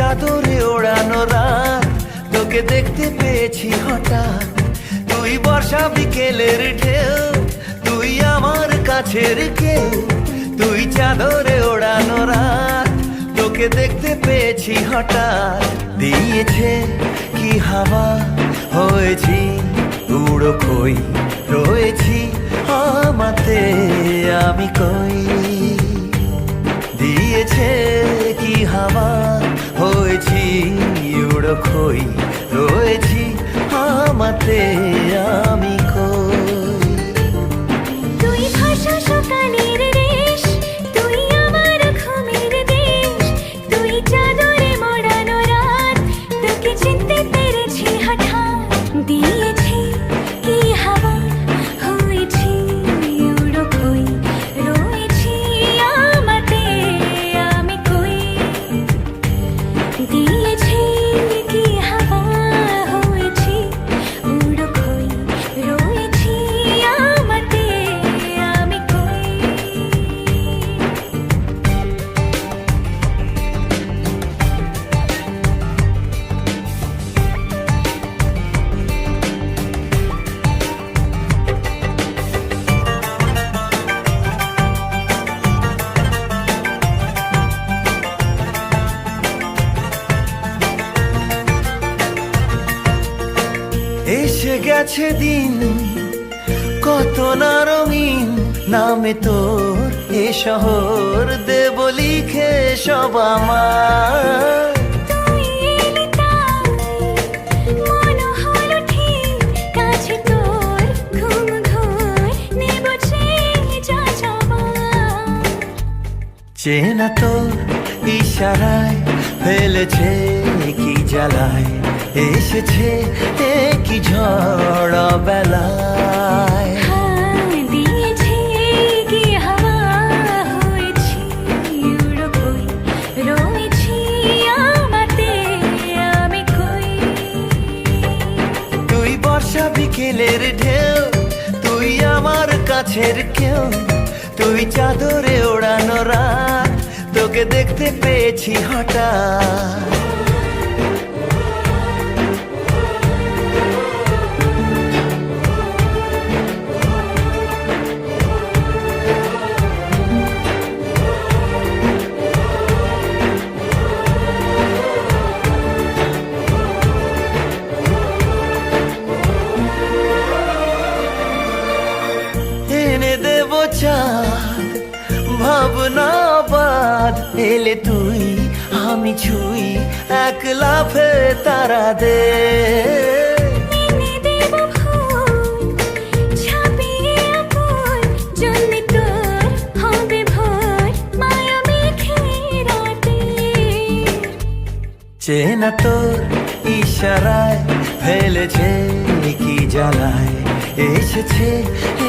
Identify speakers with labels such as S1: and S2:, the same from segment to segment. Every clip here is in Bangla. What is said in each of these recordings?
S1: চাদরে ওড়ানো রাত, তোকে দেখতে পেয়েছি হঠাৎ। তুই বর্ষা বিকেলের ঢেউ, তুই আমার কাছের কেউ। তুই চাদরে ওড়ানো রাত, তোকে দেখতে পেয়েছি হঠাৎ। দিয়েছে কি হাওয়া, হয়েছি উড়ো খই, রয়েছি আমাতে আমি কই। দিয়েছে কি হাওয়া, হয়েছি উড়ো খই, রয়েছি আমাতে আমি কই।
S2: তুই ভাষা সকালের রেশ, তুই আমার ঘুমের দেশ। তুই চাদরে মোড়ানো রাত, তোকে চিনতে পেরেছি হঠাৎ। দিয়েছি কি হাওয়া, হয়েছি উড়ো খই, রয়েছি আমাতে আমি কই। দিয়েছি কি হাওয়া, হয়েছি উড়ো খই, রয়েছি আমাতে আমি কই।
S1: এসে গেছে দিন কত না রঙিন, নামে তোর এ শহর দেব লিখে সব আমার।
S2: তুই এলি তাই মন হলো ঠিক, কাছে তোর ঘুম ঘোর নেব যা যাবার।
S1: চেনা তোর ইশারায় ফেলেছে কি জ্বালায়, এসেছে এ কি ঝড় বেলায়।
S2: দিয়েছি কি হাওয়া, হয়েছি উড়ো খই, রয়েছি আমাতে আমি কই।
S1: তুই বর্ষা বিকেলের ঢেউ, তুই আমার কাছের কেউ। তুই চাদরে ওড়ানো রাত, তোকে দেখতে পেয়েছি হঠাৎ। এনে দেব চাঁদ ভাবনা বাদ, এলে তুই আমি ছুই এক লাফে তারা দে।
S2: এনে দেব ফুল ছাপিয়ে আপন, জন্য তোর হবে ভোর মায়া মেঘে রাতে।
S1: চেনা তোর ইশারায় ফেলেছে কি জ্বালায়, এসেছে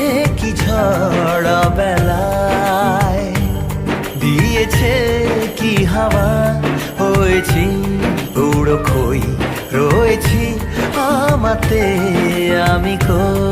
S1: এ কি ঝড় বেলায়। দিয়েছে কি হাওয়া, হয়েছি উড়ো খই, রয়েছি আমাতে আমি কই।